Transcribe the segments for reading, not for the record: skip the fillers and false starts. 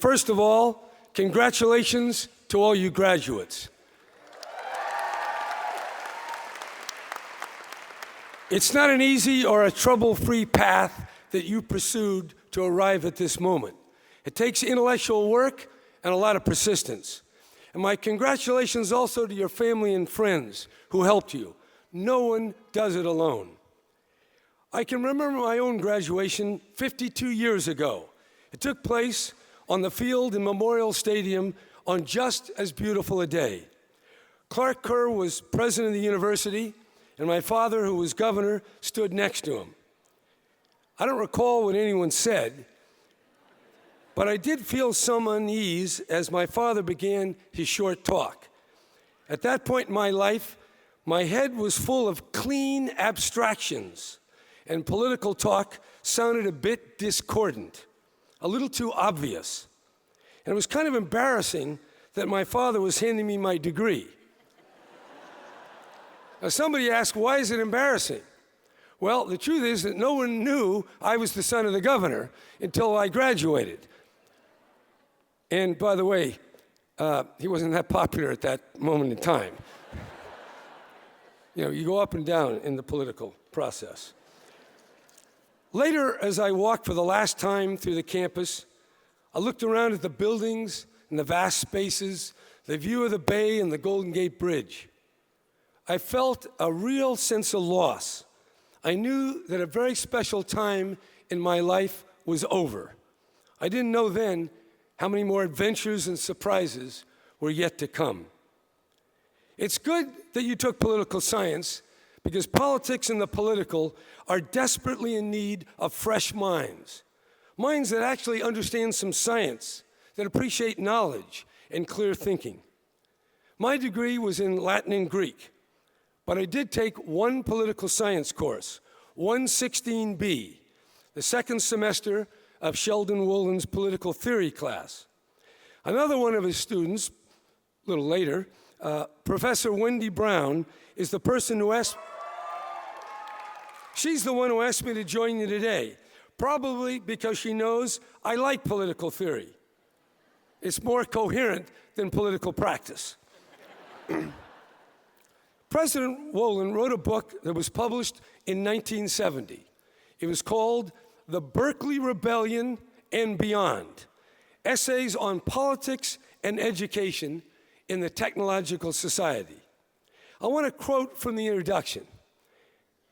first of all, congratulations to all you graduates. It's not an easy or a trouble-free path that you pursued to arrive at this moment. It takes intellectual work and a lot of persistence. And my congratulations also to your family and friends who helped you. No one does it alone. I can remember my own graduation 52 years ago. It took place on the field in Memorial Stadium on just as beautiful a day. Clark Kerr was president of the university, and my father, who was governor, stood next to him. I don't recall what anyone said, but I did feel some unease as my father began his short talk. At that point in my life, my head was full of clean abstractions, and political talk sounded a bit discordant, a little too obvious. And it was kind of embarrassing that my father was handing me my degree. Now, somebody asked, why is it embarrassing? Well, the truth is that no one knew I was the son of the governor until I graduated. And by the way, he wasn't that popular at that moment in time. You know, you go up and down in the political process. Later, as I walked for the last time through the campus, I looked around at the buildings and the vast spaces, the view of the bay and the Golden Gate Bridge. I felt a real sense of loss. I knew that a very special time in my life was over. I didn't know then how many more adventures and surprises were yet to come. It's good that you took political science because politics and the political are desperately in need of fresh minds. Minds that actually understand some science, that appreciate knowledge and clear thinking. My degree was in Latin and Greek, but I did take one political science course, 116B, the second semester of Sheldon Wolin's political theory class. Another one of his students, a little later, Professor Wendy Brown, is the person who asked, she's the one who asked me to join you today, probably because she knows I like political theory. It's more coherent than political practice. President Wolin wrote a book that was published in 1970. It was called The Berkeley Rebellion and Beyond, Essays on Politics and Education in the Technological Society. I want to quote from the introduction.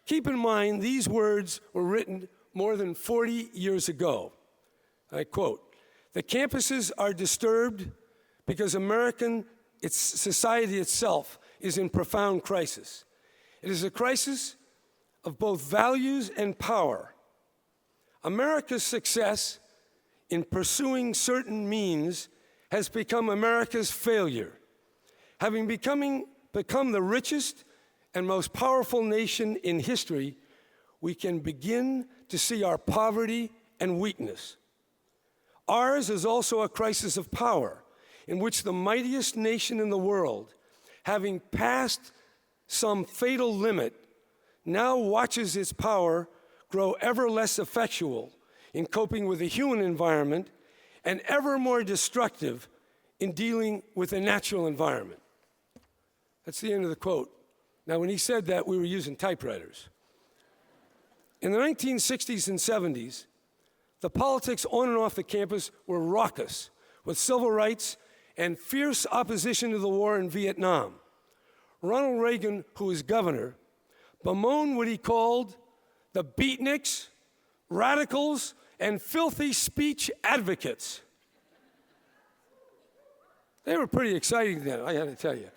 Keep in mind, these words were written more than 40 years ago. I quote, "The campuses are disturbed because its society itself is in profound crisis. It is a crisis of both values and power. America's success in pursuing certain means has become America's failure. Having become the richest and most powerful nation in history, we can begin to see our poverty and weakness. Ours is also a crisis of power, in which the mightiest nation in the world, having passed some fatal limit, now watches its power grow ever less effectual in coping with the human environment and ever more destructive in dealing with the natural environment." That's the end of the quote. Now, when he said that, we were using typewriters. In the 1960s and 70s, the politics on and off the campus were raucous, with civil rights and fierce opposition to the war in Vietnam. Ronald Reagan, who was governor, bemoaned what he called the beatniks, radicals, and filthy speech advocates. They were pretty exciting then, I got to tell you.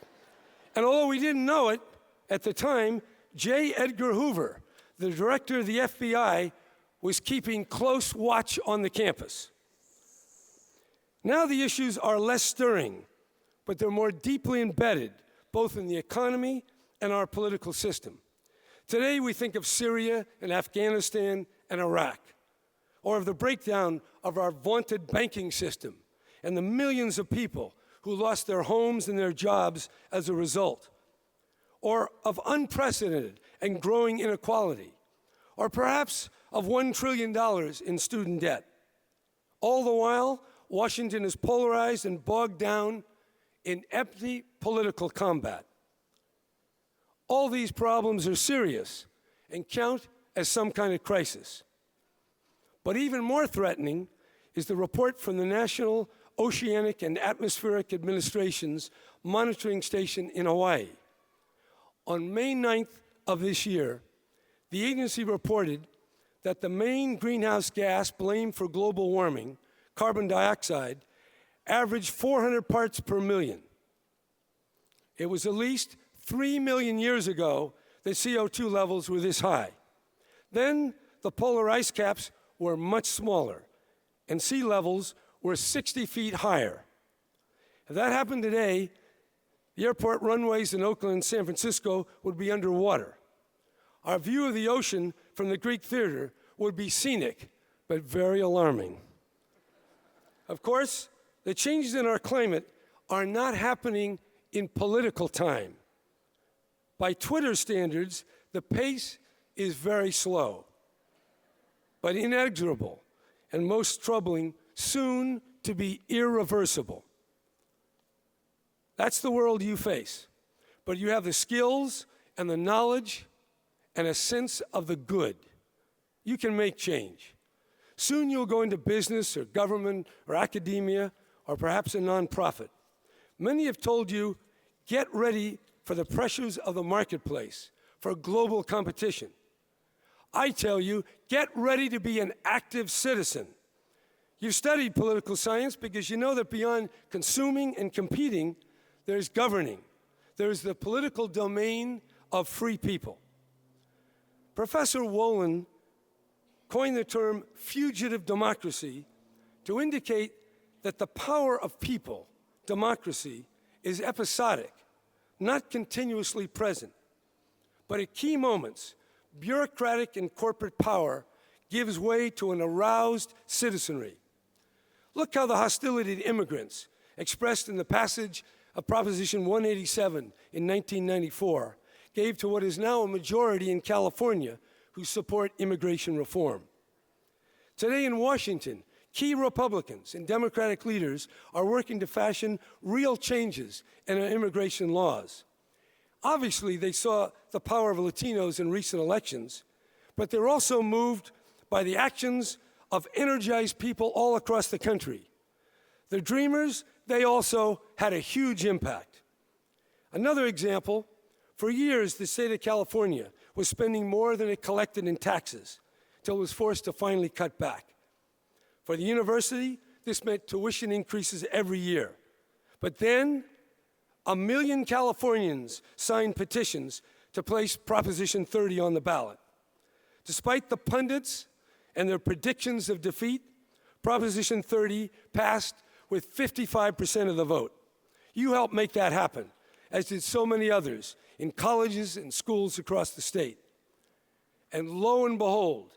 And although we didn't know it at the time, J. Edgar Hoover, the director of the FBI, was keeping close watch on the campus. Now the issues are less stirring, but they're more deeply embedded, both in the economy and our political system. Today we think of Syria and Afghanistan and Iraq, or of the breakdown of our vaunted banking system and the millions of people who lost their homes and their jobs as a result, or of unprecedented and growing inequality, or perhaps of $1 trillion in student debt. All the while, Washington is polarized and bogged down in empty political combat. All these problems are serious and count as some kind of crisis. But even more threatening is the report from the National Oceanic and Atmospheric Administration's monitoring station in Hawaii. On May 9th of this year, the agency reported that the main greenhouse gas blamed for global warming, carbon dioxide, averaged 400 parts per million. It was at least 3 million years ago that CO2 levels were this high. Then the polar ice caps were much smaller, and sea levels were 60 feet higher. If that happened today, the airport runways in Oakland and San Francisco would be underwater. Our view of the ocean from the Greek theater would be scenic, but very alarming. Of course, the changes in our climate are not happening in political time. By Twitter standards, the pace is very slow, but inexorable, and most troubling, soon to be irreversible. That's the world you face, but you have the skills and the knowledge and a sense of the good. You can make change. Soon you'll go into business or government or academia or perhaps a nonprofit. Many have told you, get ready for the pressures of the marketplace, for global competition. I tell you, get ready to be an active citizen. You've studied political science because you know that beyond consuming and competing, there's governing. There's the political domain of free people. Professor Wolin coined the term fugitive democracy to indicate that the power of people, democracy, is episodic, not continuously present. But at key moments, bureaucratic and corporate power gives way to an aroused citizenry. Look how the hostility to immigrants, expressed in the passage of Proposition 187 in 1994, gave to what is now a majority in California who support immigration reform. Today in Washington, key Republicans and Democratic leaders are working to fashion real changes in our immigration laws. Obviously, they saw the power of Latinos in recent elections, but they're also moved by the actions of energized people all across the country. The dreamers, they also had a huge impact. Another example, for years, the state of California was spending more than it collected in taxes, till it was forced to finally cut back. For the university, this meant tuition increases every year. But then, 1 million Californians signed petitions to place Proposition 30 on the ballot. Despite the pundits and their predictions of defeat, Proposition 30 passed with 55% of the vote. You helped make that happen, as did so many others in colleges and schools across the state. And lo and behold,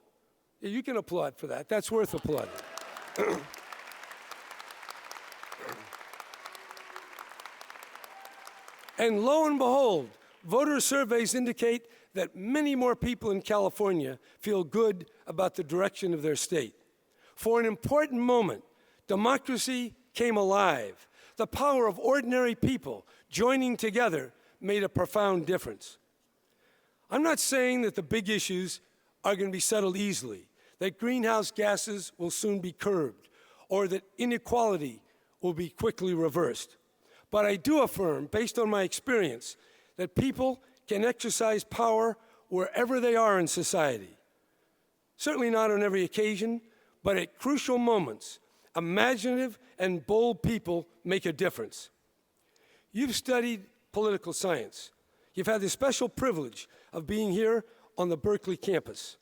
you can applaud for that. That's worth applauding. And lo and behold, voter surveys indicate that many more people in California feel good about the direction of their state. For an important moment, democracy came alive. The power of ordinary people joining together made a profound difference. I'm not saying that the big issues are going to be settled easily, that greenhouse gases will soon be curbed, or that inequality will be quickly reversed. But I do affirm, based on my experience, that people can exercise power wherever they are in society. Certainly not on every occasion, but at crucial moments, imaginative and bold people make a difference. You've studied political science. You've had the special privilege of being here on the Berkeley campus.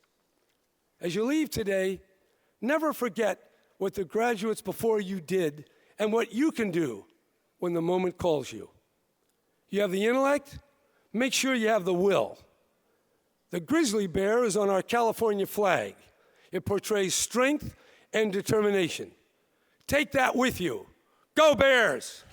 As you leave today, never forget what the graduates before you did and what you can do when the moment calls you. You have the intellect, make sure you have the will. The grizzly bear is on our California flag. It portrays strength and determination. Take that with you. Go Bears!